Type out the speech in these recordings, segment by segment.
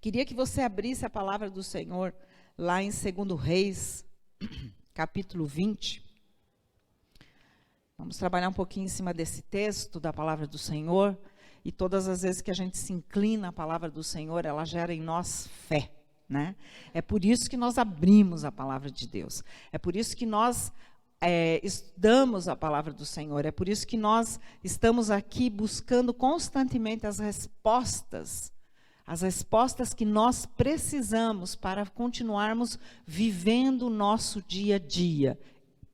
Queria que você abrisse a palavra do Senhor lá em 2 Reis, capítulo 20. Vamos trabalhar um pouquinho em cima desse texto da palavra do Senhor. E todas as vezes que a gente se inclina à palavra do Senhor, ela gera em nós fé, né? É por isso que nós abrimos a palavra de Deus. É por isso que nós estudamos a palavra do Senhor. É por isso que nós estamos aqui buscando constantemente as respostas que nós precisamos para continuarmos vivendo o nosso dia a dia.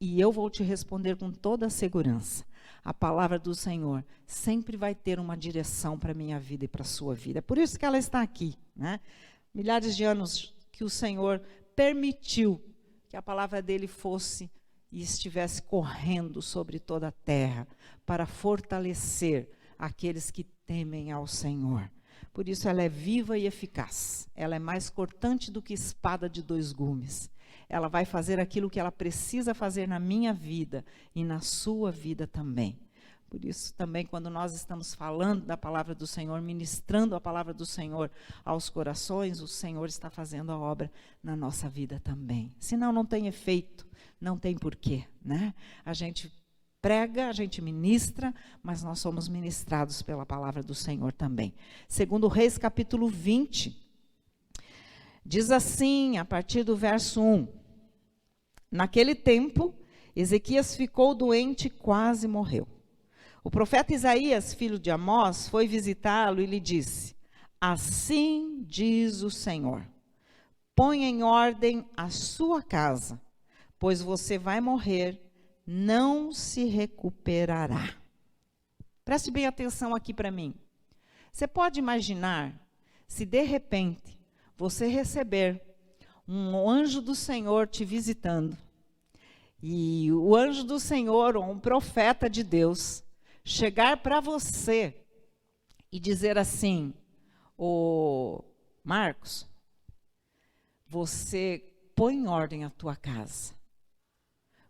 E eu vou te responder com toda a segurança. A palavra do Senhor sempre vai ter uma direção para a minha vida e para a sua vida. É por isso que ela está aqui, né? Milhares de anos que o Senhor permitiu que a palavra dele fosse e estivesse correndo sobre toda a terra para fortalecer aqueles que temem ao Senhor. Por isso ela é viva e eficaz. Ela é mais cortante do que espada de 2 gumes. Ela vai fazer aquilo que ela precisa fazer na minha vida e na sua vida também. Por isso também, quando nós estamos falando da palavra do Senhor, ministrando a palavra do Senhor aos corações, o Senhor está fazendo a obra na nossa vida também. Senão não tem efeito, não tem porquê, né? A gente prega, a gente ministra, mas nós somos ministrados pela palavra do Senhor também. 2 Reis, capítulo 20, diz assim, a partir do verso 1. Naquele tempo, Ezequias ficou doente e quase morreu. O profeta Isaías, filho de Amós, foi visitá-lo e lhe disse: assim diz o Senhor, ponha em ordem a sua casa, pois você vai morrer, não se recuperará. Preste bem atenção aqui para mim. Você pode imaginar se de repente você receber um anjo do Senhor te visitando, e o anjo do Senhor, ou um profeta de Deus, chegar para você e dizer assim: ô Marcos, você põe em ordem a tua casa,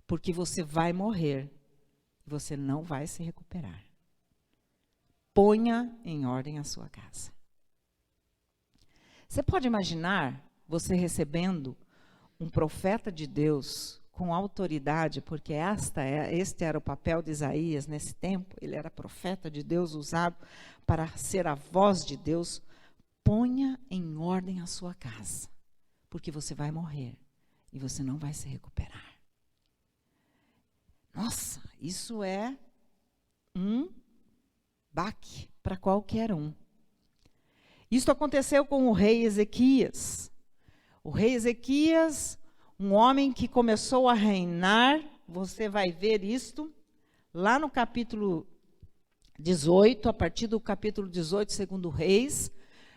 porque você vai morrer e você não vai se recuperar. Ponha em ordem a sua casa. Você pode imaginar você recebendo um profeta de Deus com autoridade, porque este era o papel de Isaías nesse tempo, ele era profeta de Deus usado para ser a voz de Deus. Ponha em ordem a sua casa, porque você vai morrer e você não vai se recuperar. Nossa, isso é um baque para qualquer um. Isso aconteceu com o rei Ezequias. O rei Ezequias, um homem que começou a reinar, você vai ver isto lá no capítulo 18, a partir do capítulo 18, 2 Reis.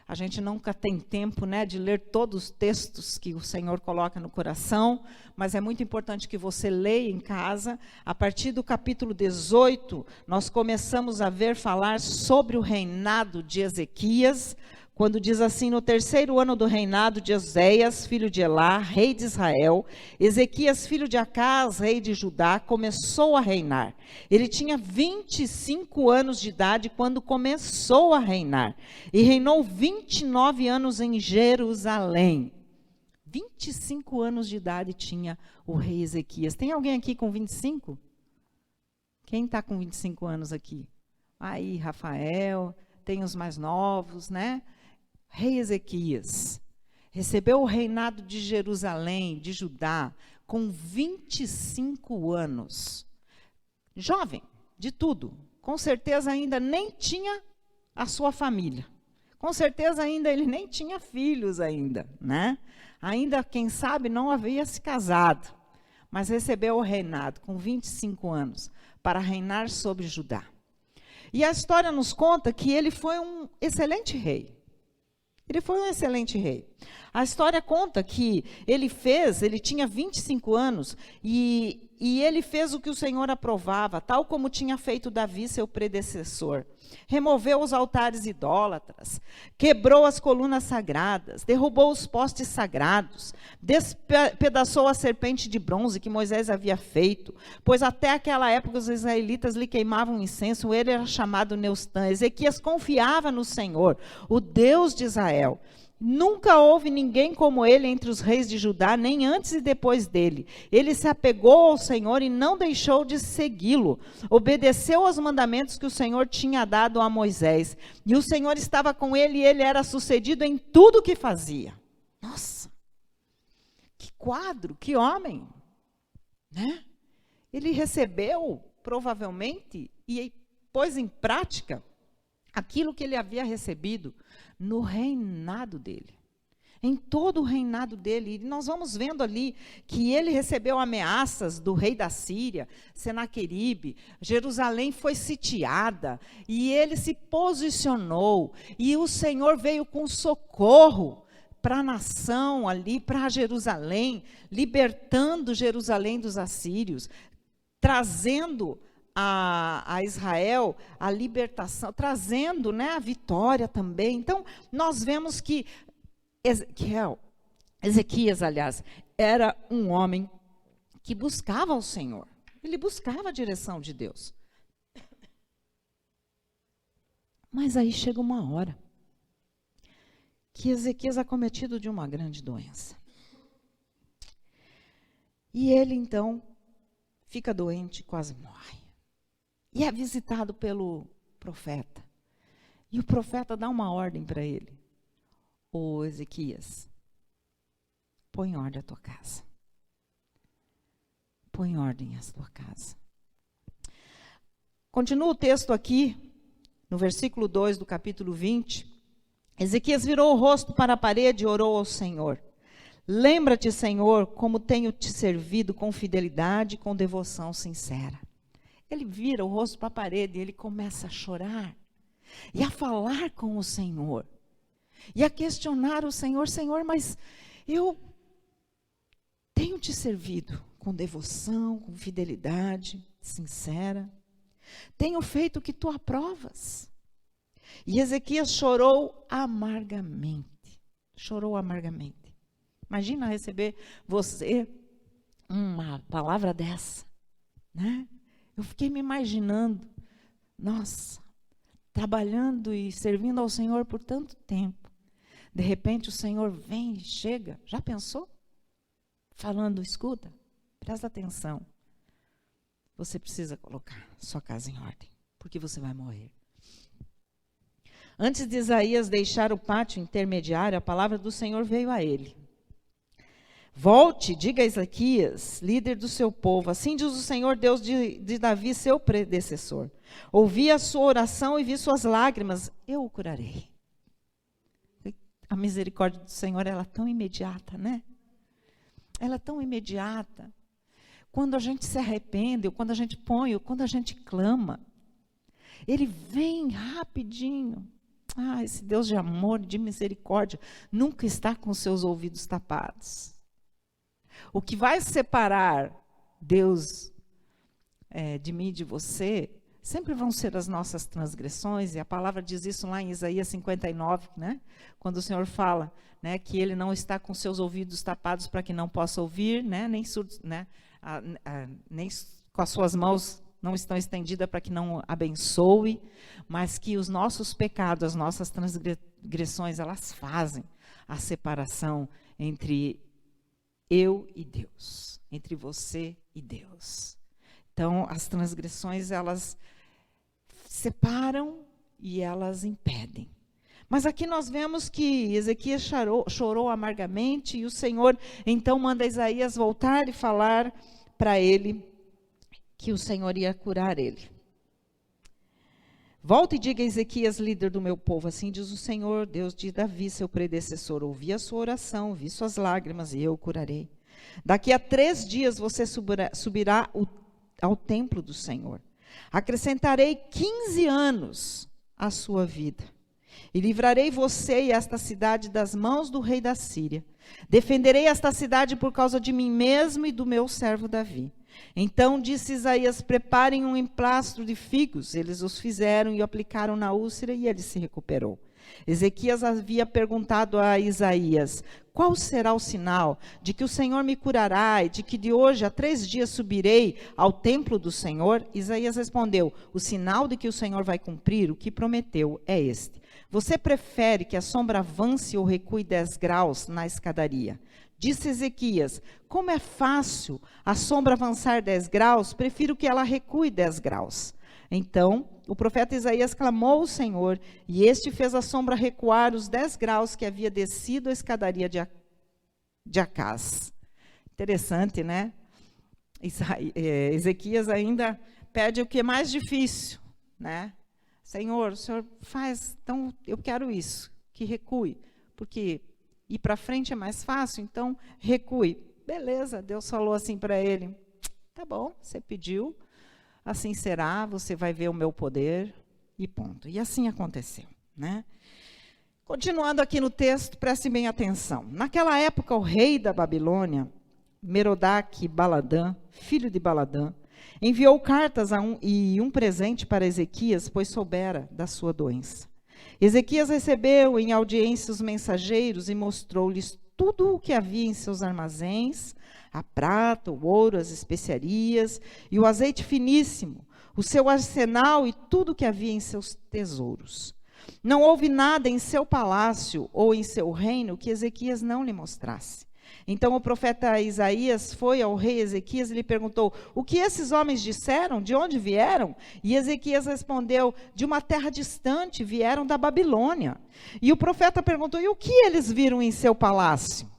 A gente nunca tem tempo, né, de ler todos os textos que o Senhor coloca no coração, mas é muito importante que você leia em casa. A partir do capítulo 18, nós começamos a ver falar sobre o reinado de Ezequias, quando diz assim: no 3º ano do reinado de Oséias, filho de Elá, rei de Israel, Ezequias, filho de Acás, rei de Judá, começou a reinar. Ele tinha 25 anos de idade quando começou a reinar, e reinou 29 anos em Jerusalém. 25 anos de idade tinha o rei Ezequias. Tem alguém aqui com 25? Quem está com 25 anos aqui? Aí, Rafael, tem os mais novos, né? Rei Ezequias recebeu o reinado de Jerusalém, de Judá, com 25 anos. Jovem, de tudo. Com certeza ainda nem tinha a sua família. Com certeza ainda ele nem tinha filhos ainda, né? Ainda, quem sabe, não havia se casado. Mas recebeu o reinado com 25 anos para reinar sobre Judá. E a história nos conta que ele foi um excelente rei. Ele foi um excelente rei. A história conta que ele tinha 25 anos, e ele fez o que o Senhor aprovava, tal como tinha feito Davi, seu predecessor. Removeu os altares idólatras, quebrou as colunas sagradas, derrubou os postes sagrados, despedaçou a serpente de bronze que Moisés havia feito, pois até aquela época os israelitas lhe queimavam incenso, ele era chamado Neustã. Ezequias confiava no Senhor, o Deus de Israel, Nunca houve ninguém como ele entre os reis de Judá, nem antes e depois dele. Ele se apegou ao Senhor e não deixou de segui-lo. Obedeceu aos mandamentos que o Senhor tinha dado a Moisés. E o Senhor estava com ele e ele era sucedido em tudo o que fazia. Nossa, que quadro, que homem, né? Ele recebeu, provavelmente, e pôs em prática aquilo que ele havia recebido no reinado dele, em todo o reinado dele. E nós vamos vendo ali que ele recebeu ameaças do rei da Síria, Senaqueribe. Jerusalém foi sitiada e ele se posicionou, e o Senhor veio com socorro para a nação ali, para Jerusalém, libertando Jerusalém dos assírios, trazendo a Israel a libertação, trazendo, né, a vitória também. Então, nós vemos que Ezequias, aliás, era um homem que buscava o Senhor. Ele buscava a direção de Deus. Mas aí chega uma hora que Ezequias é acometido de uma grande doença. E ele, então, fica doente e quase morre. E é visitado pelo profeta. E o profeta dá uma ordem para ele. Ô Ezequias, põe em ordem a tua casa. Põe em ordem a tua casa. Continua o texto aqui, no versículo 2 do capítulo 20. Ezequias virou o rosto para a parede e orou ao Senhor. Lembra-te, Senhor, como tenho te servido com fidelidade e com devoção sincera. Ele vira o rosto para a parede e ele começa a chorar e a falar com o Senhor e a questionar o Senhor. Senhor, mas eu tenho te servido com devoção, com fidelidade sincera. Tenho feito o que tu aprovas. E Ezequias chorou amargamente. Chorou amargamente. Imagina receber você uma palavra dessa, né? Eu fiquei me imaginando, nossa, trabalhando e servindo ao Senhor por tanto tempo. De repente o Senhor vem e chega, já pensou? Falando, escuta, presta atenção. Você precisa colocar sua casa em ordem, porque você vai morrer. Antes de Isaías deixar o pátio intermediário, a palavra do Senhor veio a ele. Volte, diga a Ezequias, líder do seu povo, assim diz o Senhor Deus de Davi, seu predecessor. Ouvi a sua oração e vi suas lágrimas, eu o curarei. A misericórdia do Senhor, ela é tão imediata, né? Ela é tão imediata. Quando a gente se arrepende, ou quando a gente põe, ou quando a gente clama, ele vem rapidinho. Ah, esse Deus de amor, de misericórdia, nunca está com seus ouvidos tapados. O que vai separar Deus de mim e de você, sempre vão ser as nossas transgressões, e a palavra diz isso lá em Isaías 59, né? Quando o Senhor fala, né, que ele não está com seus ouvidos tapados para que não possa ouvir, né, nem surdo, né, nem com as suas mãos não estão estendidas para que não abençoe, mas que os nossos pecados, as nossas transgressões, elas fazem a separação entre eu e Deus, entre você e Deus. Então, as transgressões, elas separam e elas impedem. Mas aqui nós vemos que Ezequias chorou amargamente, e o Senhor então manda Isaías voltar e falar para ele que o Senhor ia curar ele. Volta e diga a Ezequias, líder do meu povo, assim diz o Senhor, Deus de Davi, seu predecessor, ouvi a sua oração, vi suas lágrimas e eu o curarei. Daqui a 3 dias você subirá ao templo do Senhor. Acrescentarei 15 anos à sua vida. E livrarei você e esta cidade das mãos do rei da Síria. Defenderei esta cidade por causa de mim mesmo e do meu servo Davi. Então disse Isaías, preparem um emplastro de figos. Eles os fizeram e o aplicaram na úlcera e ele se recuperou. Ezequias havia perguntado a Isaías, qual será o sinal de que o Senhor me curará e de que de hoje a 3 dias subirei ao templo do Senhor? Isaías respondeu, o sinal de que o Senhor vai cumprir o que prometeu é este. Você prefere que a sombra avance ou recue 10 graus na escadaria? Disse Ezequias: como é fácil a sombra avançar 10 graus, prefiro que ela recue 10 graus. Então, o profeta Isaías clamou ao Senhor, e este fez a sombra recuar os 10 graus que havia descido a escadaria de Acaz. Interessante, né? Ezequias ainda pede o que é mais difícil, né? Senhor, o Senhor faz, então eu quero isso, que recue, porque ir para frente é mais fácil, então recue. Beleza, Deus falou assim para ele: tá bom, você pediu, assim será, você vai ver o meu poder, e ponto. E assim aconteceu, né? Continuando aqui no texto, preste bem atenção. Naquela época, o rei da Babilônia, Merodach-Baladã, filho de Baladã, enviou cartas e um presente para Ezequias, pois soubera da sua doença. Ezequias recebeu em audiência os mensageiros e mostrou-lhes tudo o que havia em seus armazéns, a prata, o ouro, as especiarias e o azeite finíssimo, o seu arsenal e tudo o que havia em seus tesouros. Não houve nada em seu palácio ou em seu reino que Ezequias não lhe mostrasse. Então o profeta Isaías foi ao rei Ezequias e lhe perguntou: o que esses homens disseram? De onde vieram? E Ezequias respondeu: de uma terra distante, vieram da Babilônia. E o profeta perguntou: e o que eles viram em seu palácio?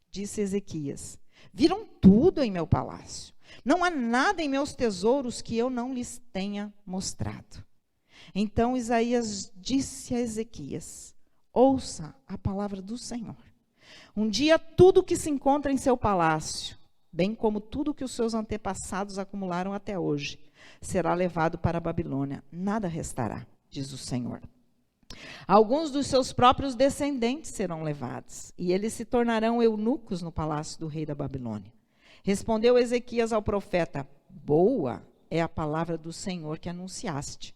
Disse Ezequias: viram tudo em meu palácio. Não há nada em meus tesouros que eu não lhes tenha mostrado. Então Isaías disse a Ezequias: ouça a palavra do Senhor. Um dia tudo que se encontra em seu palácio, bem como tudo que os seus antepassados acumularam até hoje, será levado para a Babilônia. Nada restará, diz o Senhor. Alguns dos seus próprios descendentes serão levados, e eles se tornarão eunucos no palácio do rei da Babilônia. Respondeu Ezequias ao profeta: boa é a palavra do Senhor que anunciaste,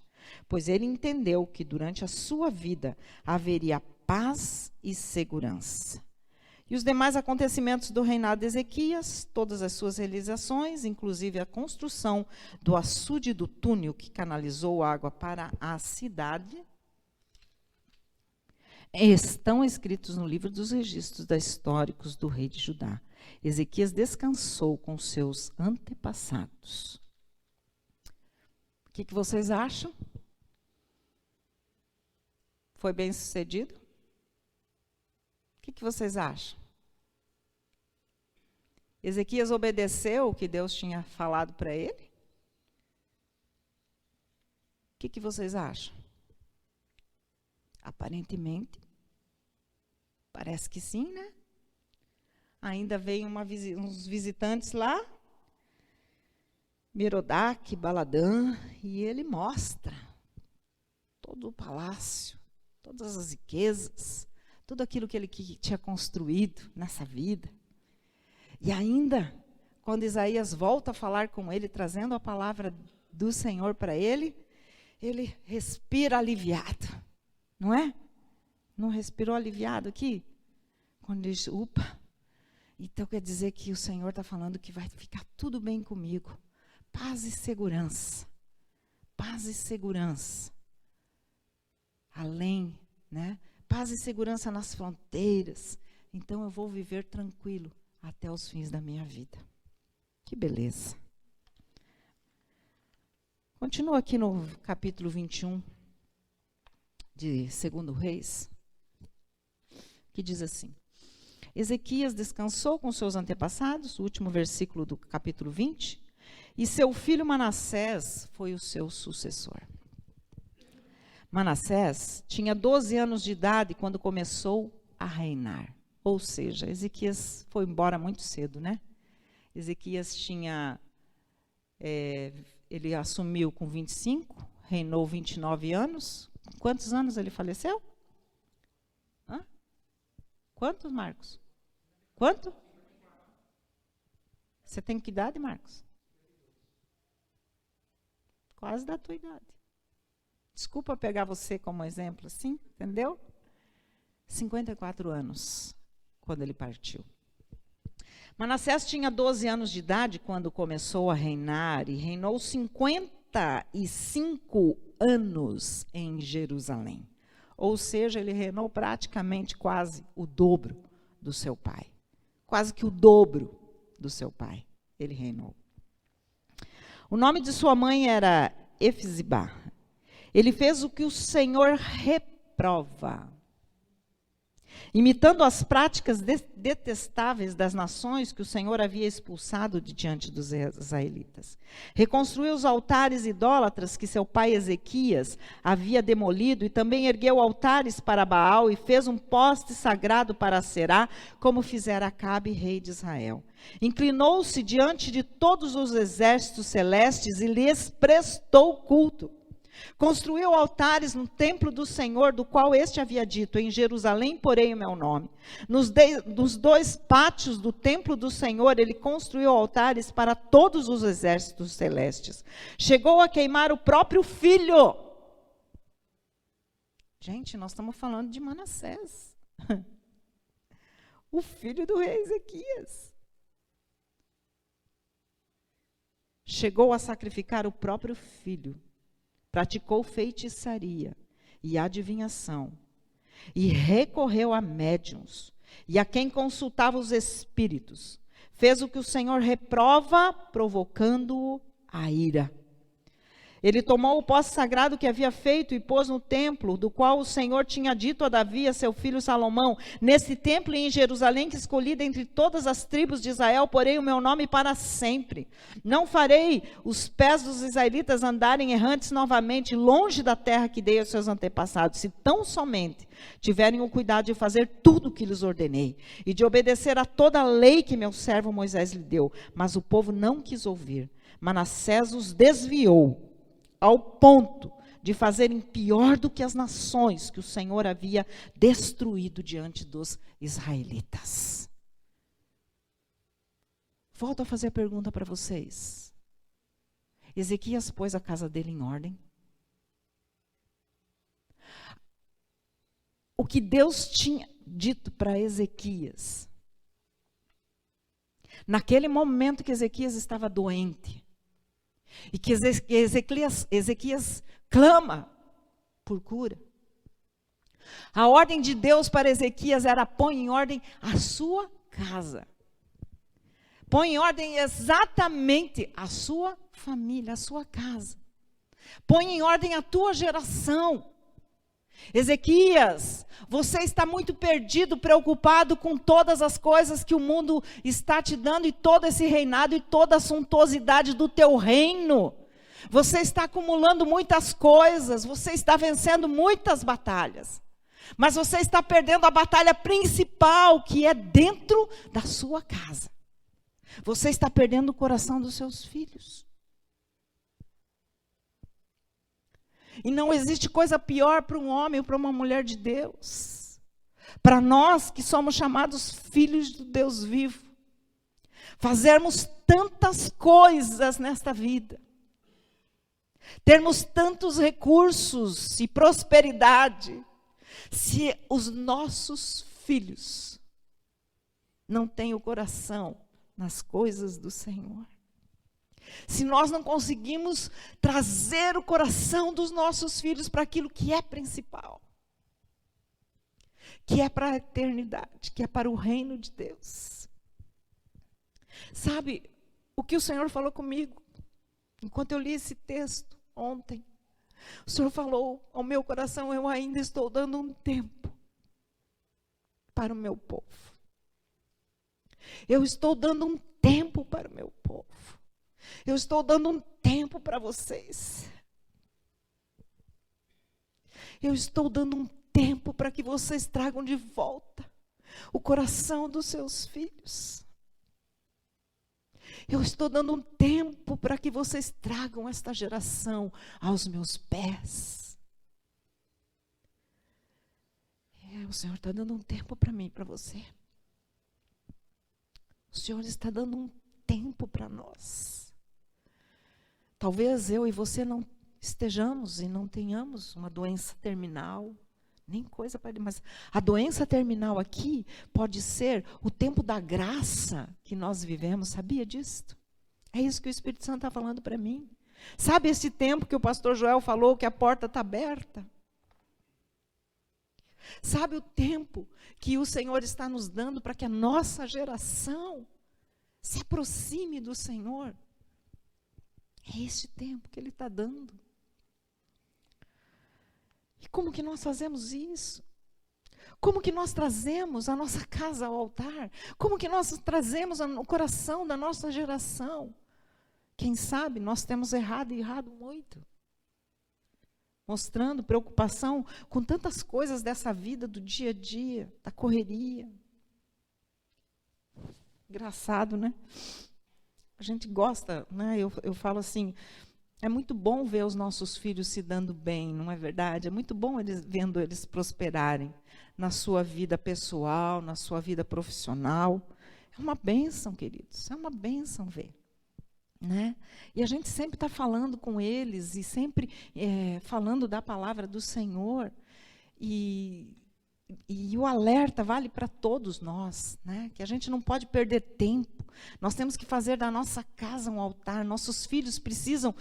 pois ele entendeu que durante a sua vida haveria paz e segurança. E os demais acontecimentos do reinado de Ezequias, todas as suas realizações, inclusive a construção do açude do túnel que canalizou água para a cidade, estão escritos no livro dos registros históricos do rei de Judá. Ezequias descansou com seus antepassados. O que vocês acham? Foi bem sucedido? O que vocês acham? Ezequias obedeceu o que Deus tinha falado para ele? O que vocês acham? Aparentemente, parece que sim, né? Ainda veio uns visitantes lá, Merodach-Baladã, e ele mostra todo o palácio, todas as riquezas, tudo aquilo que ele tinha construído nessa vida. E ainda, quando Isaías volta a falar com ele, trazendo a palavra do Senhor para ele, ele respira aliviado, não é? Não respirou aliviado aqui? Quando ele diz: upa, então quer dizer que o Senhor está falando que vai ficar tudo bem comigo. Paz e segurança. Paz e segurança. Além, né? Paz e segurança nas fronteiras. Então eu vou viver tranquilo até os fins da minha vida. Que beleza. Continua aqui no capítulo 21 de 2 Reis, que diz assim: Ezequias descansou com seus antepassados, o último versículo do capítulo 20, e seu filho Manassés foi o seu sucessor. Manassés tinha 12 anos de idade quando começou a reinar. Ou seja, Ezequias foi embora muito cedo, né? Ezequias ele assumiu com 25, reinou 29 anos. Quantos anos ele faleceu? Hã? Quantos, Marcos? Quanto? Você tem que idade, Marcos? Quase da tua idade. Desculpa pegar você como exemplo, assim, entendeu? 54 anos, quando ele partiu. Manassés tinha 12 anos de idade quando começou a reinar, e reinou 55 anos em Jerusalém. Ou seja, ele reinou praticamente quase o dobro do seu pai. Quase que o dobro do seu pai, ele reinou. O nome de sua mãe era Efzibá. Ele fez o que o Senhor reprova, imitando as práticas detestáveis das nações que o Senhor havia expulsado de diante dos israelitas. Reconstruiu os altares idólatras que seu pai Ezequias havia demolido e também ergueu altares para Baal e fez um poste sagrado para Aserá, como fizera Acabe, rei de Israel. Inclinou-se diante de todos os exércitos celestes e lhes prestou culto. Construiu altares no templo do Senhor, do qual este havia dito: em Jerusalém porei o meu nome. Nos 2 pátios do templo do Senhor, ele construiu altares para todos os exércitos celestes. Chegou a queimar o próprio filho. Gente, nós estamos falando de Manassés, o filho do rei Ezequias. Chegou a sacrificar o próprio filho. Praticou feitiçaria e adivinhação, e recorreu a médiuns, e a quem consultava os espíritos. Fez o que o Senhor reprova, provocando-o a ira. Ele tomou o poste sagrado que havia feito e pôs no templo, do qual o Senhor tinha dito a Davi, a seu filho Salomão: nesse templo e em Jerusalém, que escolhi dentre todas as tribos de Israel, porei o meu nome para sempre. Não farei os pés dos israelitas andarem errantes novamente, longe da terra que dei aos seus antepassados, se tão somente tiverem o cuidado de fazer tudo o que lhes ordenei, e de obedecer a toda a lei que meu servo Moisés lhe deu. Mas o povo não quis ouvir. Manassés os desviou, ao ponto de fazerem pior do que as nações que o Senhor havia destruído diante dos israelitas. Volto a fazer a pergunta para vocês. Ezequias pôs a casa dele em ordem? O que Deus tinha dito para Ezequias, naquele momento que Ezequias estava doente, e que Ezequias clama por cura. A ordem de Deus para Ezequias era: põe em ordem a sua casa. Põe em ordem exatamente a sua família, a sua casa. Põe em ordem a tua geração. Ezequias, você está muito perdido, preocupado com todas as coisas que o mundo está te dando, e todo esse reinado e toda a suntuosidade do teu reino. Você está acumulando muitas coisas, você está vencendo muitas batalhas, mas você está perdendo a batalha principal, que é dentro da sua casa. Você está perdendo o coração dos seus filhos. E não existe coisa pior para um homem ou para uma mulher de Deus. Para nós que somos chamados filhos do Deus vivo, fazermos tantas coisas nesta vida, termos tantos recursos e prosperidade, se os nossos filhos não têm o coração nas coisas do Senhor. Se nós não conseguimos trazer o coração dos nossos filhos para aquilo que é principal, que é para a eternidade, que é para o reino de Deus. Sabe o que o Senhor falou comigo enquanto eu li esse texto ontem? O Senhor falou ao meu coração: eu ainda estou dando um tempo para o meu povo. Eu estou dando um tempo para o meu povo. Eu estou dando um tempo para vocês. Eu estou dando um tempo para que vocês tragam de volta o coração dos seus filhos. Eu estou dando um tempo para que vocês tragam esta geração aos meus pés. O Senhor está dando um tempo para mim e para você. O Senhor está dando um tempo para nós. Talvez eu e você não estejamos e não tenhamos uma doença terminal, nem coisa para... Mas a doença terminal aqui pode ser o tempo da graça que nós vivemos. Sabia disso? É isso que o Espírito Santo está falando para mim. Sabe esse tempo que o pastor Joel falou que a porta está aberta? Sabe o tempo que o Senhor está nos dando para que a nossa geração se aproxime do Senhor? É este tempo que Ele está dando. E como que nós fazemos isso? Como que nós trazemos a nossa casa ao altar? Como que nós trazemos o coração da nossa geração? Quem sabe nós temos errado muito. Mostrando preocupação com tantas coisas dessa vida, do dia a dia, da correria. Engraçado, né? A gente gosta, né? Eu falo assim, é muito bom ver os nossos filhos se dando bem, não é verdade? É muito bom vendo eles prosperarem na sua vida pessoal, na sua vida profissional. É uma bênção, queridos, é uma bênção ver. Né? E a gente sempre está falando com eles e sempre falando da palavra do Senhor. E o alerta vale para todos nós, né? Que a gente não pode perder tempo. Nós temos que fazer da nossa casa um altar. Nossos filhos precisam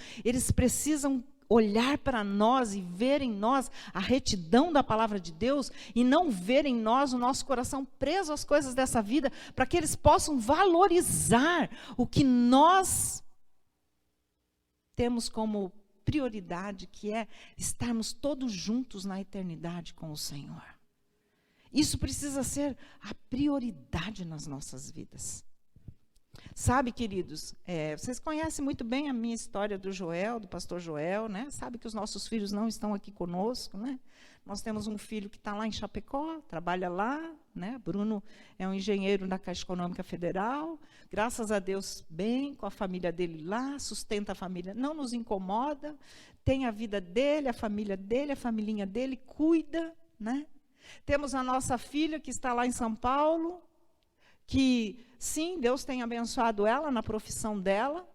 olhar para nós e ver em nós a retidão da palavra de Deus e não ver em nós o nosso coração preso às coisas dessa vida, para que eles possam valorizar o que nós temos como prioridade, que é estarmos todos juntos na eternidade com o Senhor. Isso precisa ser a prioridade nas nossas vidas. Sabe, queridos, vocês conhecem muito bem a minha história do Joel, do pastor Joel, né? Sabe que os nossos filhos não estão aqui conosco, né? Nós temos um filho que está lá em Chapecó, trabalha lá, né? Bruno é um engenheiro da Caixa Econômica Federal, graças a Deus bem, com a família dele lá, sustenta a família, não nos incomoda, tem a vida dele, a familhinha dele, cuida, né? Temos a nossa filha que está lá em São Paulo, que, sim, Deus tem abençoado ela na profissão dela.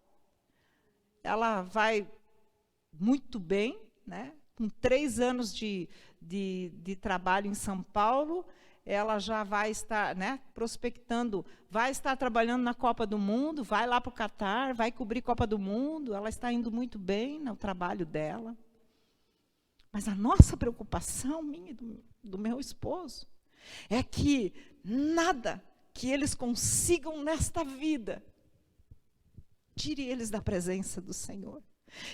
Ela vai muito bem, né? Com 3 anos de trabalho em São Paulo, ela já vai estar, né, prospectando, vai estar trabalhando na Copa do Mundo, vai lá para o Catar, vai cobrir Copa do Mundo. Ela está indo muito bem no trabalho dela. Mas a nossa preocupação, minha e do meu esposo, é que nada que eles consigam nesta vida tire eles da presença do Senhor.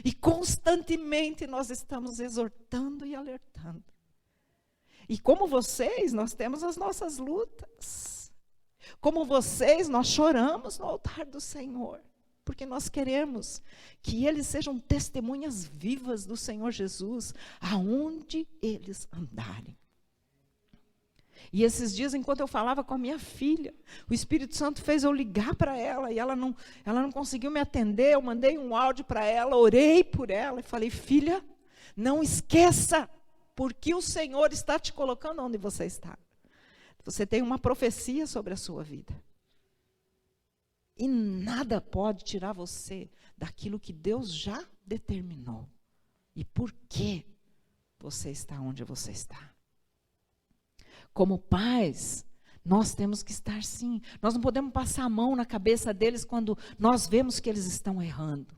E constantemente nós estamos exortando e alertando. E como vocês, nós temos as nossas lutas. Como vocês, nós choramos no altar do Senhor. Porque nós queremos que eles sejam testemunhas vivas do Senhor Jesus, aonde eles andarem. E esses dias, enquanto eu falava com a minha filha, o Espírito Santo fez eu ligar para ela, e ela não conseguiu me atender. Eu mandei um áudio para ela, orei por ela, e falei: filha, não esqueça, porque o Senhor está te colocando onde você está. Você tem uma profecia sobre a sua vida. E nada pode tirar você daquilo que Deus já determinou. E por que você está onde você está? Como pais, nós temos que estar sim. Nós não podemos passar a mão na cabeça deles quando nós vemos que eles estão errando.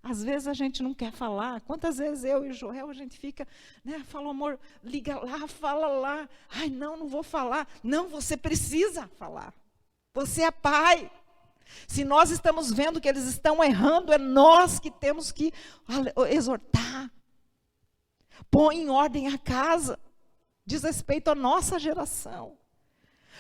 Às vezes a gente não quer falar. Quantas vezes eu e o Joel, a gente fica, né, fala, amor, liga lá, fala lá. Ai, não vou falar. Não, você precisa falar. Você é pai. Se nós estamos vendo que eles estão errando, é nós que temos que exortar. Põe em ordem a casa. Diz respeito à nossa geração.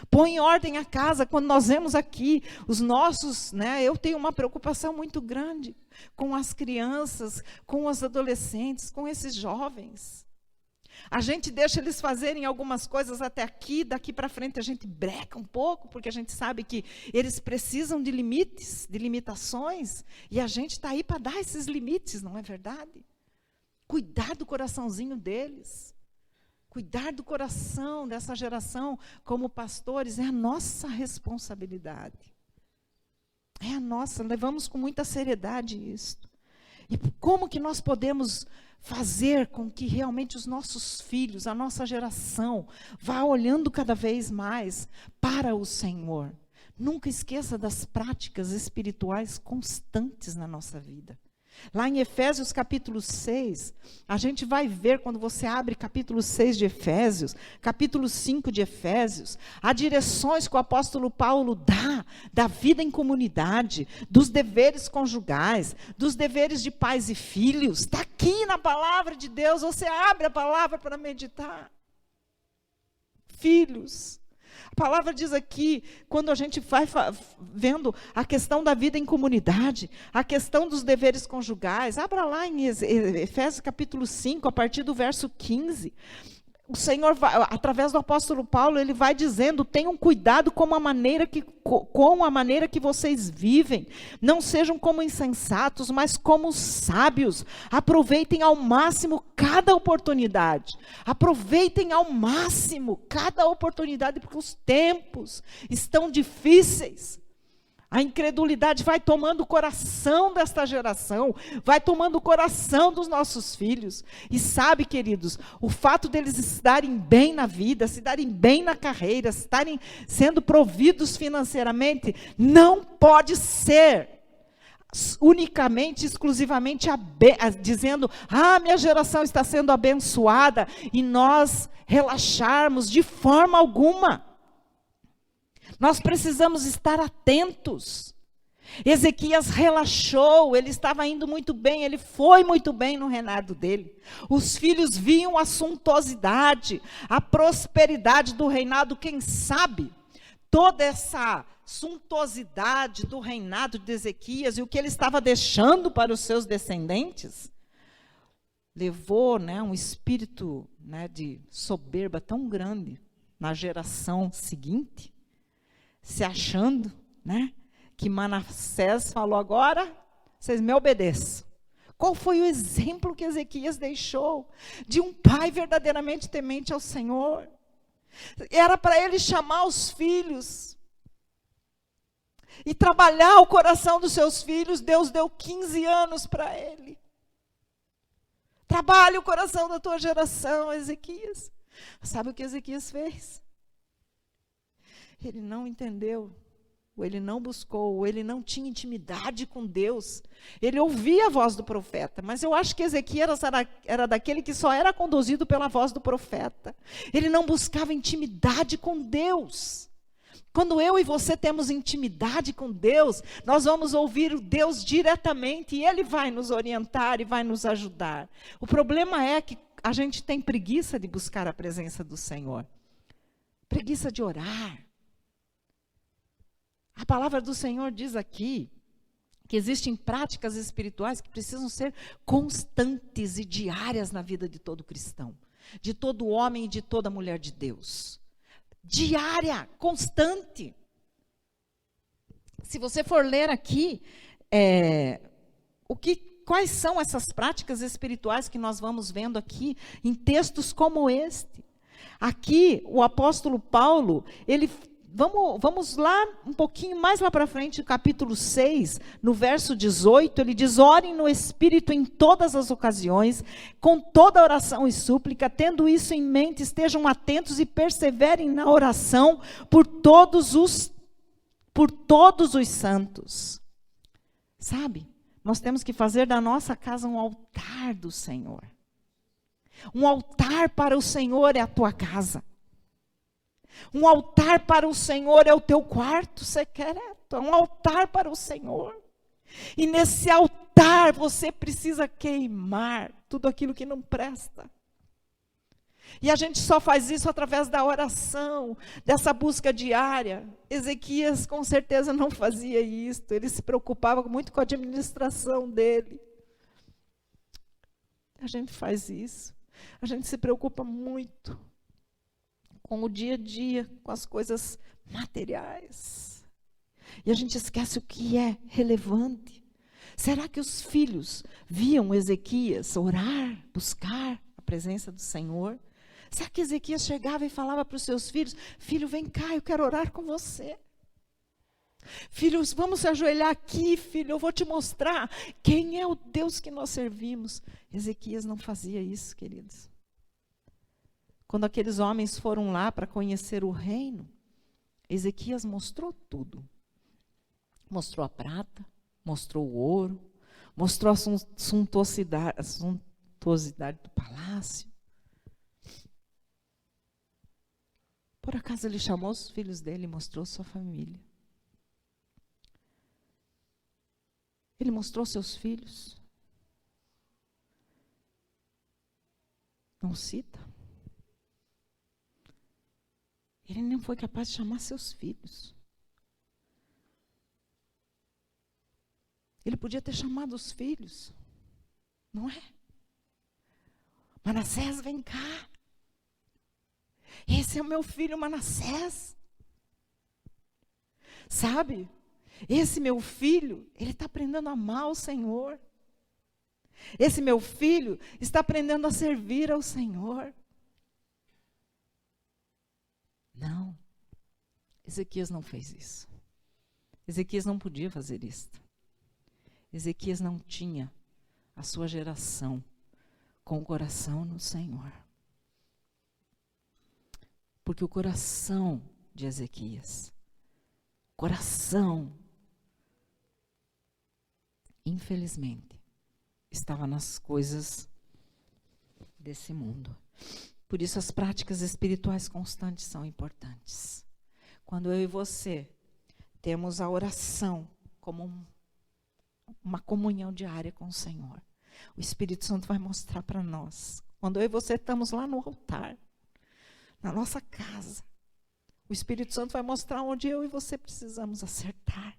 Põe em ordem a casa. Quando nós vemos aqui os nossos, né, eu tenho uma preocupação muito grande com as crianças, com os adolescentes, com esses jovens. A gente deixa eles fazerem algumas coisas até aqui, daqui para frente a gente breca um pouco, porque a gente sabe que eles precisam de limites, de limitações, e a gente está aí para dar esses limites, não é verdade? Cuidar do coraçãozinho deles. Cuidar do coração dessa geração como pastores é a nossa responsabilidade. É a nossa, levamos com muita seriedade isso. E como que nós podemos fazer com que realmente os nossos filhos, a nossa geração, vá olhando cada vez mais para o Senhor? Nunca esqueça das práticas espirituais constantes na nossa vida. Lá em Efésios capítulo 6, a gente vai ver, quando você abre capítulo 6 de Efésios, capítulo 5 de Efésios, há direções que o apóstolo Paulo dá, da vida em comunidade, dos deveres conjugais, dos deveres de pais e filhos. Está aqui na palavra de Deus, você abre a palavra para meditar. Filhos. A palavra diz aqui, quando a gente vai vendo a questão da vida em comunidade, a questão dos deveres conjugais, abra lá em Efésios capítulo 5, a partir do verso 15. O Senhor, através do apóstolo Paulo, ele vai dizendo: tenham cuidado com a maneira que vocês vivem. Não sejam como insensatos, mas como sábios. Aproveitem ao máximo cada oportunidade. Aproveitem ao máximo cada oportunidade, porque os tempos estão difíceis. A incredulidade vai tomando o coração desta geração, vai tomando o coração dos nossos filhos. E sabe, queridos, o fato deles estarem bem na vida, se darem bem na carreira, estarem sendo providos financeiramente, não pode ser unicamente, exclusivamente, dizendo: minha geração está sendo abençoada, e nós relaxarmos de forma alguma. Nós precisamos estar atentos. Ezequias relaxou, ele estava indo muito bem, ele foi muito bem no reinado dele. Os filhos viam a suntuosidade, a prosperidade do reinado. Quem sabe toda essa suntuosidade do reinado de Ezequias e o que ele estava deixando para os seus descendentes, levou, um espírito, de soberba tão grande na geração seguinte, se achando, que Manassés falou: agora vocês me obedeçam. Qual foi o exemplo que Ezequias deixou de um pai verdadeiramente temente ao Senhor? Era para ele chamar os filhos e trabalhar o coração dos seus filhos. Deus deu 15 anos para ele. Trabalhe o coração da tua geração, Ezequias. Sabe o que Ezequias fez? Ele não entendeu, ou ele não buscou, ou ele não tinha intimidade com Deus. Ele ouvia a voz do profeta, mas eu acho que Ezequias era daquele que só era conduzido pela voz do profeta. Ele não buscava intimidade com Deus. Quando eu e você temos intimidade com Deus, nós vamos ouvir o Deus diretamente, e Ele vai nos orientar e vai nos ajudar. O problema é que a gente tem preguiça de buscar a presença do Senhor. Preguiça de orar. A palavra do Senhor diz aqui que existem práticas espirituais que precisam ser constantes e diárias na vida de todo cristão, de todo homem e de toda mulher de Deus. Diária, constante. Se você for ler aqui, quais são essas práticas espirituais que nós vamos vendo aqui em textos como este? Aqui, o apóstolo Paulo, Vamos lá, um pouquinho mais lá para frente, capítulo 6, no verso 18, ele diz: orem no Espírito em todas as ocasiões, com toda oração e súplica, tendo isso em mente, estejam atentos e perseverem na oração por todos os santos. Sabe, nós temos que fazer da nossa casa um altar do Senhor. Um altar para o Senhor é a tua casa. Um altar para o Senhor é o teu quarto secreto. É um altar para o Senhor. E nesse altar você precisa queimar tudo aquilo que não presta. E a gente só faz isso através da oração, dessa busca diária. Ezequias com certeza não fazia isso. Ele se preocupava muito com a administração dele. A gente faz isso. A gente se preocupa muito com o dia a dia, com as coisas materiais. E a gente esquece o que é relevante. Será que os filhos viam Ezequias orar, buscar a presença do Senhor? Será que Ezequias chegava e falava para os seus filhos: filho, vem cá, eu quero orar com você. Filhos, vamos se ajoelhar aqui, filho, eu vou te mostrar quem é o Deus que nós servimos. Ezequias não fazia isso, queridos. Quando aqueles homens foram lá para conhecer o reino, Ezequias mostrou tudo. Mostrou a prata, mostrou o ouro, mostrou a suntuosidade do palácio. Por acaso ele chamou os filhos dele e mostrou sua família. Ele mostrou seus filhos. Não cita. Ele não foi capaz de chamar seus filhos. Ele podia ter chamado os filhos, não é? Manassés, vem cá. Esse é o meu filho Manassés. Sabe? Esse meu filho, ele está aprendendo a amar o Senhor. Esse meu filho está aprendendo a servir ao Senhor. Não. Ezequias não fez isso. Ezequias não podia fazer isso. Ezequias não tinha a sua geração com o coração no Senhor. Porque o coração de Ezequias, infelizmente, estava nas coisas desse mundo. Por isso as práticas espirituais constantes são importantes. Quando eu e você temos a oração como uma comunhão diária com o Senhor, o Espírito Santo vai mostrar para nós. Quando eu e você estamos lá no altar, na nossa casa, o Espírito Santo vai mostrar onde eu e você precisamos acertar.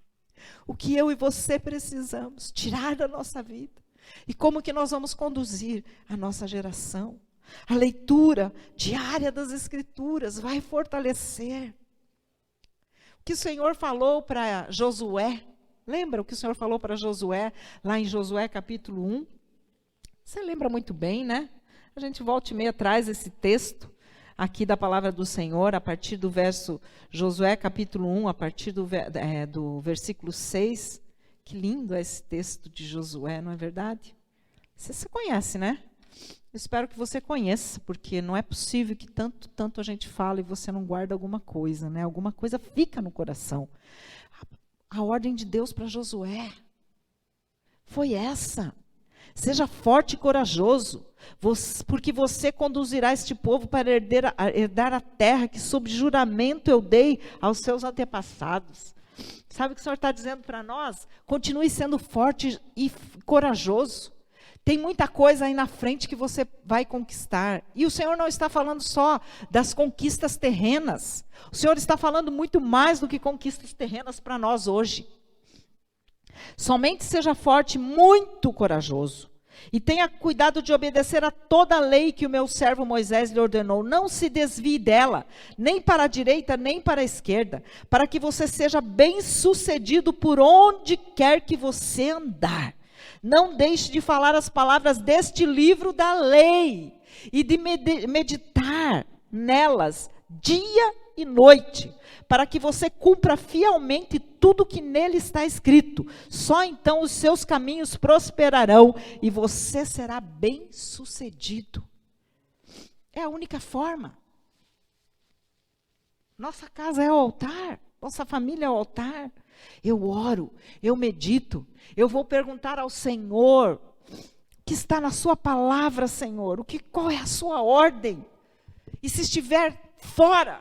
O que eu e você precisamos tirar da nossa vida. E como que nós vamos conduzir a nossa geração. A leitura diária das Escrituras vai fortalecer. O que o Senhor falou para Josué. Lembra o que o Senhor falou para Josué, lá em Josué capítulo 1? Você lembra muito bem, né? A gente volta e meia traz esse texto aqui da palavra do Senhor, a partir do verso, Josué capítulo 1, a partir do versículo 6. Que lindo é esse texto de Josué, não é verdade? Você conhece, né? Eu espero que você conheça, porque não é possível que tanto a gente fala e você não guarda alguma coisa, né? Alguma coisa fica no coração. A ordem de Deus para Josué foi essa. Seja forte e corajoso, porque você conduzirá este povo para herdar a terra que sob juramento eu dei aos seus antepassados. Sabe o que o Senhor está dizendo para nós? Continue sendo forte e corajoso. Tem muita coisa aí na frente que você vai conquistar. E o Senhor não está falando só das conquistas terrenas. O Senhor está falando muito mais do que conquistas terrenas para nós hoje. Somente seja forte, muito corajoso. E tenha cuidado de obedecer a toda a lei que o meu servo Moisés lhe ordenou. Não se desvie dela, nem para a direita, nem para a esquerda, para que você seja bem-sucedido por onde quer que você andar. Não deixe de falar as palavras deste livro da lei e de meditar nelas dia e noite, para que você cumpra fielmente tudo que nele está escrito. Só então os seus caminhos prosperarão e você será bem-sucedido. É a única forma. Nossa casa é o altar, nossa família é o altar. Eu oro, eu medito, eu vou perguntar ao Senhor, que está na sua palavra, Senhor, qual é a sua ordem? E se estiver fora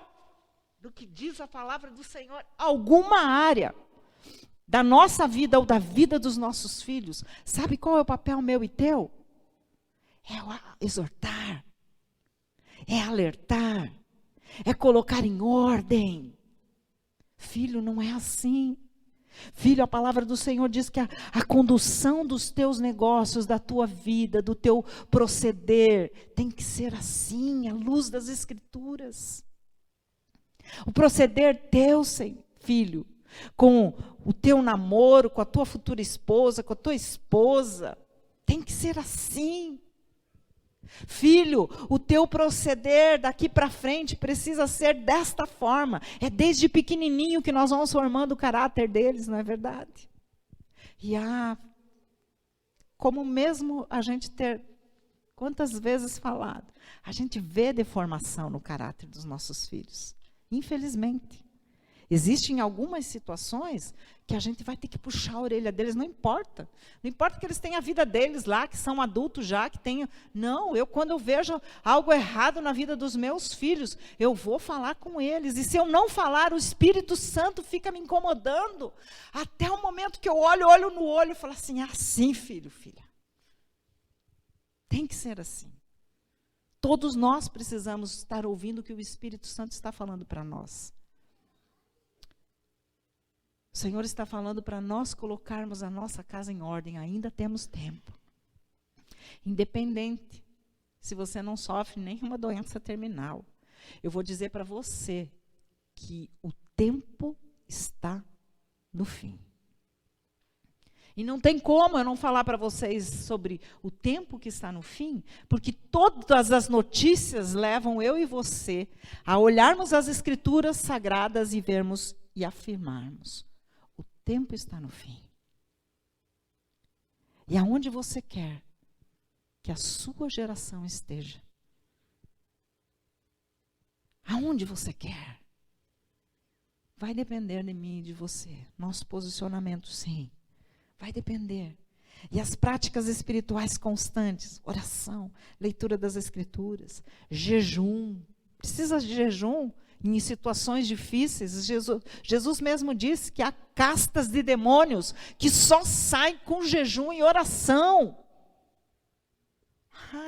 do que diz a palavra do Senhor, alguma área da nossa vida ou da vida dos nossos filhos, sabe qual é o papel meu e teu? É exortar, é alertar, é colocar em ordem. Filho, não é assim. Filho, a palavra do Senhor diz que a condução dos teus negócios, da tua vida, do teu proceder, tem que ser assim, à luz das Escrituras. O proceder teu, filho, com o teu namoro, com a tua futura esposa, com a tua esposa, tem que ser assim. Filho, o teu proceder daqui para frente precisa ser desta forma. É desde pequenininho que nós vamos formando o caráter deles, não é verdade? E como mesmo a gente ter, quantas vezes falado, a gente vê deformação no caráter dos nossos filhos. Infelizmente. Existem algumas situações que a gente vai ter que puxar a orelha deles, não importa. Não importa que eles tenham a vida deles lá, que são adultos já, que tenham... Não, quando eu vejo algo errado na vida dos meus filhos, eu vou falar com eles. E se eu não falar, o Espírito Santo fica me incomodando. Até o momento que eu olho no olho e falo assim, assim, filho, filha. Tem que ser assim. Todos nós precisamos estar ouvindo o que o Espírito Santo está falando para nós. O Senhor está falando para nós colocarmos a nossa casa em ordem, ainda temos tempo. Independente se você não sofre nenhuma doença terminal. Eu vou dizer para você que o tempo está no fim. E não tem como eu não falar para vocês sobre o tempo que está no fim, porque todas as notícias levam eu e você a olharmos as Escrituras sagradas e vermos e afirmarmos. O tempo está no fim. E aonde você quer que a sua geração esteja? Aonde você quer? Vai depender de mim e de você. Nosso posicionamento, sim. Vai depender. E as práticas espirituais constantes, oração, leitura das Escrituras, jejum. Precisa de jejum em situações difíceis. Jesus mesmo disse que há castas de demônios que só saem com jejum e oração.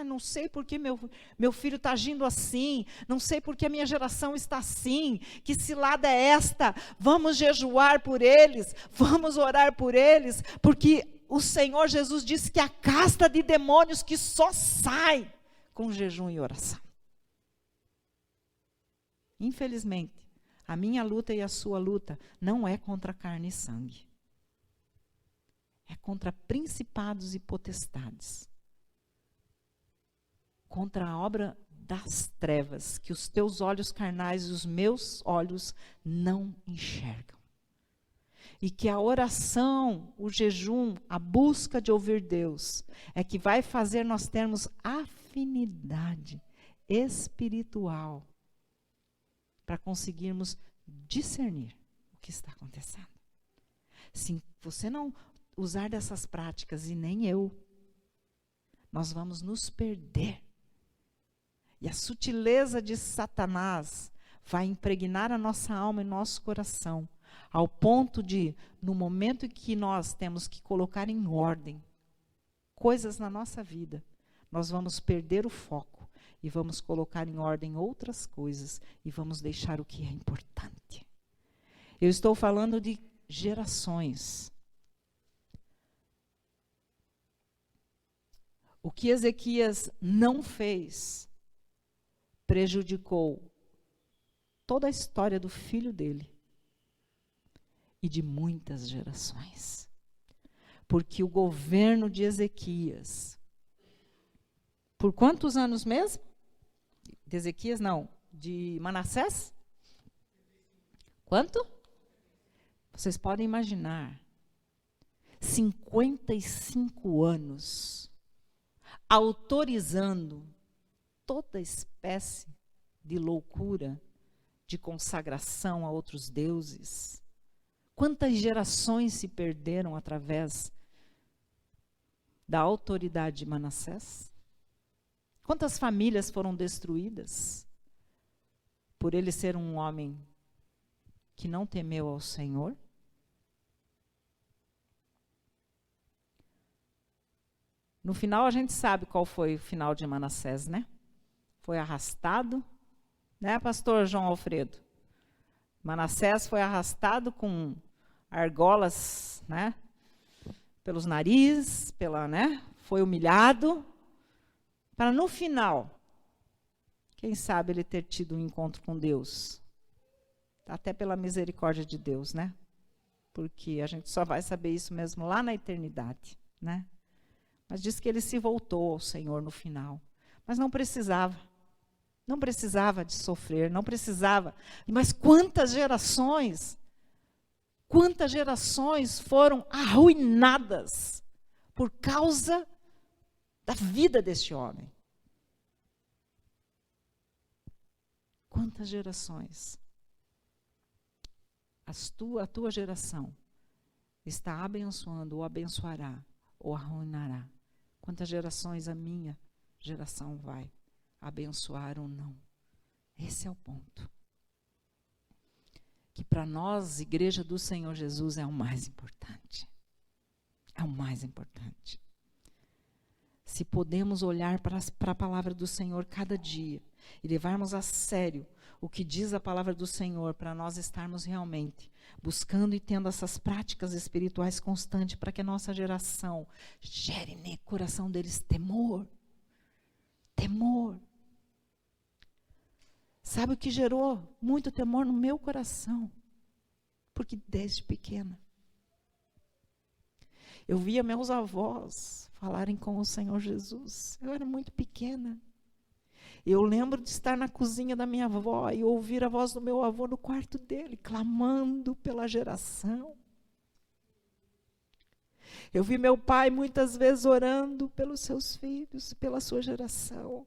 Não sei por que meu filho está agindo assim, não sei por que a minha geração está assim, que cilada é esta? Vamos jejuar por eles, vamos orar por eles, porque o Senhor Jesus disse que há casta de demônios que só sai com jejum e oração. Infelizmente, a minha luta e a sua luta não é contra carne e sangue. É contra principados e potestades. Contra a obra das trevas, que os teus olhos carnais e os meus olhos não enxergam. E que a oração, o jejum, a busca de ouvir Deus, é que vai fazer nós termos afinidade espiritual para conseguirmos discernir o que está acontecendo. Se você não usar dessas práticas, e nem eu, nós vamos nos perder. E a sutileza de Satanás vai impregnar a nossa alma e nosso coração, ao ponto de, no momento em que nós temos que colocar em ordem coisas na nossa vida, nós vamos perder o foco e vamos colocar em ordem outras coisas e vamos deixar o que é importante. Eu estou falando de gerações. O que Ezequias não fez prejudicou toda a história do filho dele e de muitas gerações. Porque o governo de Ezequias, por quantos anos mesmo? De Ezequias, não, de Manassés? Quanto? Vocês podem imaginar, 55 anos, autorizando toda espécie de loucura, de consagração a outros deuses. Quantas gerações se perderam através da autoridade de Manassés? Quantas famílias foram destruídas por ele ser um homem que não temeu ao Senhor? No final a gente sabe qual foi o final de Manassés, né? Foi arrastado, né, pastor João Alfredo? Manassés foi arrastado com argolas, né, pelos narizes, foi humilhado, para no final, quem sabe ele ter tido um encontro com Deus, até pela misericórdia de Deus, né? Porque a gente só vai saber isso mesmo lá na eternidade, né? Mas diz que ele se voltou ao Senhor no final, mas não precisava de sofrer, não precisava. Mas quantas gerações foram arruinadas por causa da vida deste homem. Quantas gerações. a tua geração está abençoando ou abençoará ou arruinará? Quantas gerações a minha geração vai abençoar ou não? Esse é o ponto. Que para nós, Igreja do Senhor Jesus, é o mais importante. É o mais importante. Se podemos olhar para a palavra do Senhor cada dia e levarmos a sério o que diz a palavra do Senhor, para nós estarmos realmente buscando e tendo essas práticas espirituais constantes, para que a nossa geração gere no coração deles temor. Temor. Sabe o que gerou muito temor no meu coração? Porque desde pequena eu via meus avós falarem com o Senhor Jesus. Eu era muito pequena. Eu lembro de estar na cozinha da minha avó e ouvir a voz do meu avô no quarto dele, clamando pela geração. Eu vi meu pai muitas vezes orando pelos seus filhos, pela sua geração.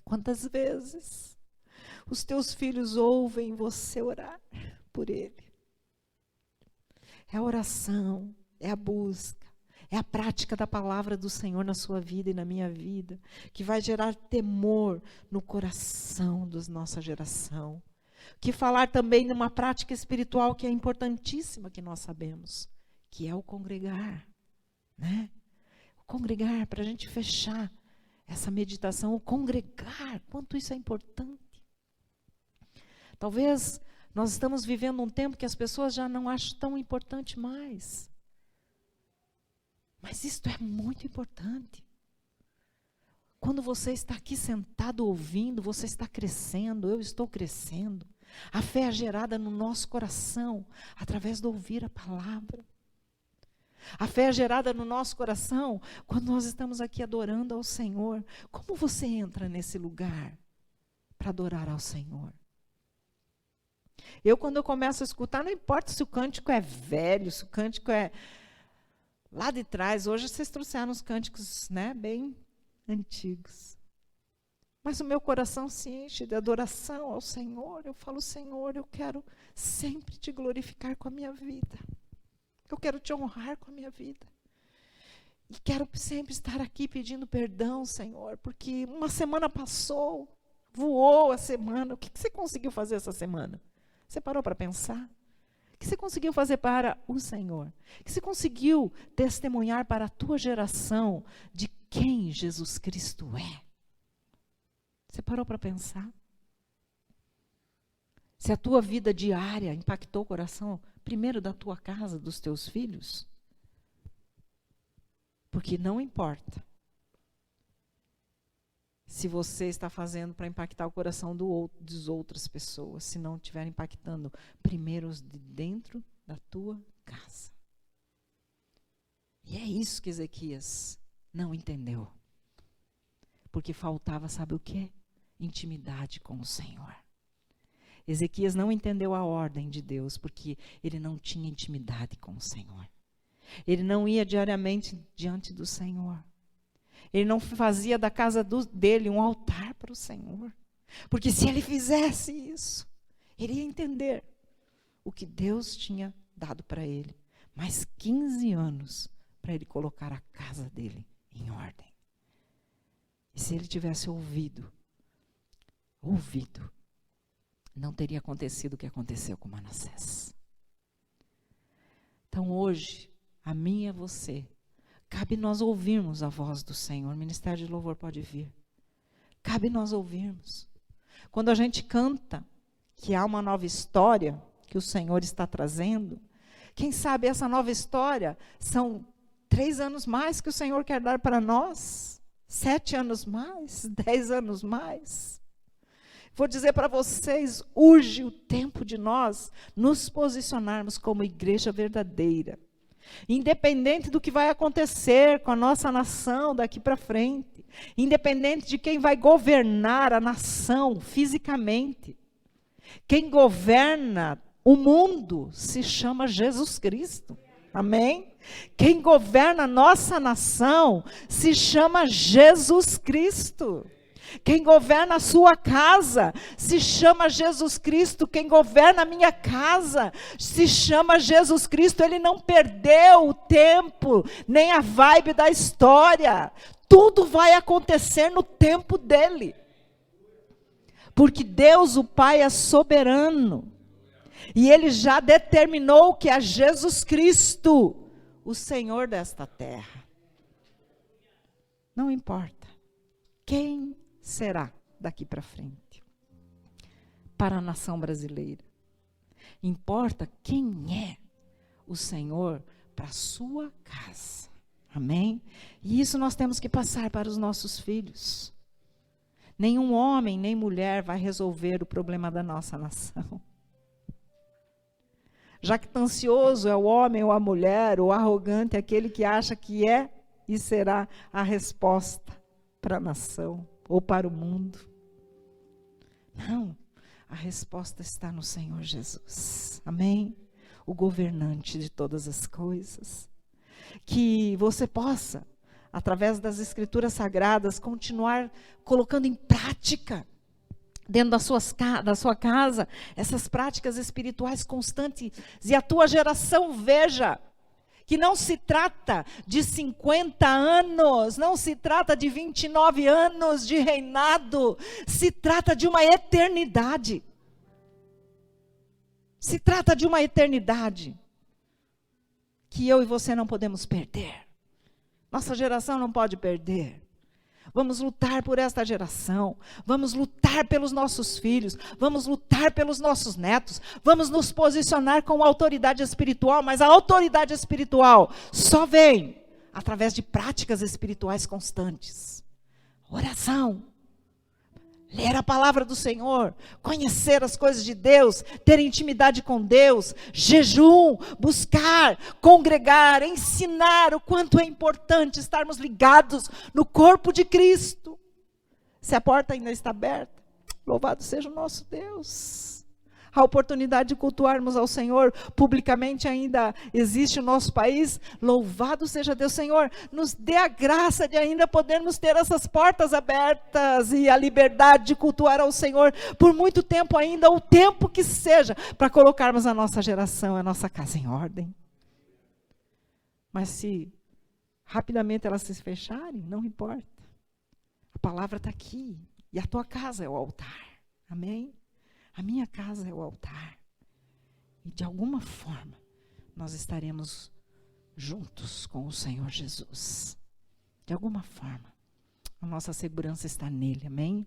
Quantas vezes os teus filhos ouvem você orar por ele? É a oração, é a busca, é a prática da palavra do Senhor na sua vida e na minha vida, que vai gerar temor no coração da nossa geração. Que falar também numa prática espiritual que é importantíssima, que nós sabemos, que é o congregar, né? O congregar, para a gente fechar essa meditação, o congregar, quanto isso é importante. Talvez nós estamos vivendo um tempo que as pessoas já não acham tão importante mais. Mas isto é muito importante. Quando você está aqui sentado ouvindo, você está crescendo, eu estou crescendo. A fé é gerada no nosso coração, através de ouvir a palavra. A fé é gerada no nosso coração, quando nós estamos aqui adorando ao Senhor. Como você entra nesse lugar para adorar ao Senhor? Quando eu começo a escutar, não importa se o cântico é velho, se o cântico é lá de trás. Hoje vocês trouxeram os cânticos, né, bem antigos. Mas o meu coração se enche de adoração ao Senhor. Eu falo, Senhor, eu quero sempre te glorificar com a minha vida. Eu quero te honrar com a minha vida. E quero sempre estar aqui pedindo perdão, Senhor, porque uma semana passou, voou a semana. O que você conseguiu fazer essa semana? Você parou para pensar? O que você conseguiu fazer para o Senhor? O que você conseguiu testemunhar para a tua geração de quem Jesus Cristo é? Você parou para pensar? Se a tua vida diária impactou o coração, primeiro da tua casa, dos teus filhos? Porque não importa se você está fazendo para impactar o coração das outras pessoas, se não estiver impactando primeiro os de dentro da tua casa. E é isso que Ezequias não entendeu. Porque faltava, sabe o quê? Intimidade com o Senhor. Ezequias não entendeu a ordem de Deus, porque ele não tinha intimidade com o Senhor. Ele não ia diariamente diante do Senhor. Ele não fazia da casa dele um altar para o Senhor. Porque se ele fizesse isso, ele ia entender o que Deus tinha dado para ele. Mais 15 anos para ele colocar a casa dele em ordem. E se ele tivesse ouvido, não teria acontecido o que aconteceu com Manassés. Então hoje, a mim e a você, cabe nós ouvirmos a voz do Senhor. O Ministério de Louvor pode vir. Cabe nós ouvirmos. Quando a gente canta que há uma nova história que o Senhor está trazendo, quem sabe essa nova história são 3 anos mais que o Senhor quer dar para nós, 7 anos mais, 10 anos mais. Vou dizer para vocês, urge o tempo de nós nos posicionarmos como igreja verdadeira. Independente do que vai acontecer com a nossa nação daqui para frente, independente de quem vai governar a nação fisicamente, quem governa o mundo se chama Jesus Cristo, amém? Quem governa a nossa nação se chama Jesus Cristo. Quem governa a sua casa se chama Jesus Cristo. Quem governa a minha casa se chama Jesus Cristo. Ele não perdeu o tempo, nem a vibe da história. Tudo vai acontecer no tempo dele. Porque Deus, o Pai, é soberano. E ele já determinou que é Jesus Cristo, o Senhor desta terra. Não importa quem será daqui para frente para a nação brasileira. Importa quem é o Senhor para a sua casa. Amém? E isso nós temos que passar para os nossos filhos. Nenhum homem nem mulher vai resolver o problema da nossa nação. Jactancioso é o homem ou a mulher, ou arrogante é aquele que acha que é e será a resposta para a nação ou para o mundo. Não, a resposta está no Senhor Jesus. Amém? O governante de todas as coisas. Que você possa, através das Escrituras Sagradas, continuar colocando em prática, dentro da sua casa, essas práticas espirituais constantes. E a tua geração veja que não se trata de 50 anos, não se trata de 29 anos de reinado, se trata de uma eternidade. Se trata de uma eternidade que eu e você não podemos perder. Nossa geração não pode perder. Vamos lutar por esta geração, vamos lutar pelos nossos filhos, vamos lutar pelos nossos netos, vamos nos posicionar com autoridade espiritual, mas a autoridade espiritual só vem através de práticas espirituais constantes. Oração, ler a palavra do Senhor, conhecer as coisas de Deus, ter intimidade com Deus, jejum, buscar, congregar, ensinar o quanto é importante estarmos ligados no corpo de Cristo. Se a porta ainda está aberta, louvado seja o nosso Deus. A oportunidade de cultuarmos ao Senhor publicamente ainda existe no nosso país. Louvado seja Deus, Senhor, nos dê a graça de ainda podermos ter essas portas abertas e a liberdade de cultuar ao Senhor por muito tempo ainda, o tempo que seja, para colocarmos a nossa geração, a nossa casa em ordem. Mas se rapidamente elas se fecharem, não importa. A palavra está aqui e a tua casa é o altar. Amém? A minha casa é o altar. E de alguma forma, nós estaremos juntos com o Senhor Jesus. De alguma forma, a nossa segurança está nele, amém?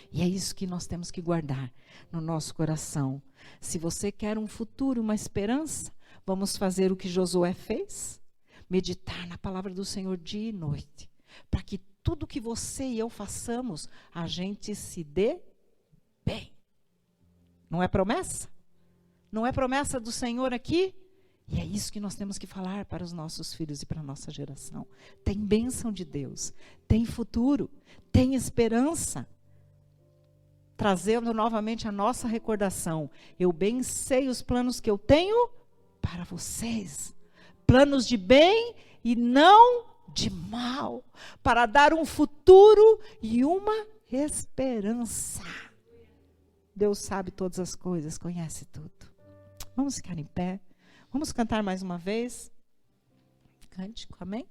E é isso que nós temos que guardar no nosso coração. Se você quer um futuro, uma esperança, vamos fazer o que Josué fez. Meditar na palavra do Senhor dia e noite. Para que tudo que você e eu façamos, a gente se dê bem. Não é promessa? Não é promessa do Senhor aqui? E é isso que nós temos que falar para os nossos filhos e para a nossa geração. Tem bênção de Deus, tem futuro, tem esperança. Trazendo novamente a nossa recordação. Eu bem sei os planos que eu tenho para vocês. Planos de bem e não de mal. Para dar um futuro e uma esperança. Deus sabe todas as coisas, conhece tudo. Vamos ficar em pé. Vamos cantar mais uma vez. Cântico, amém?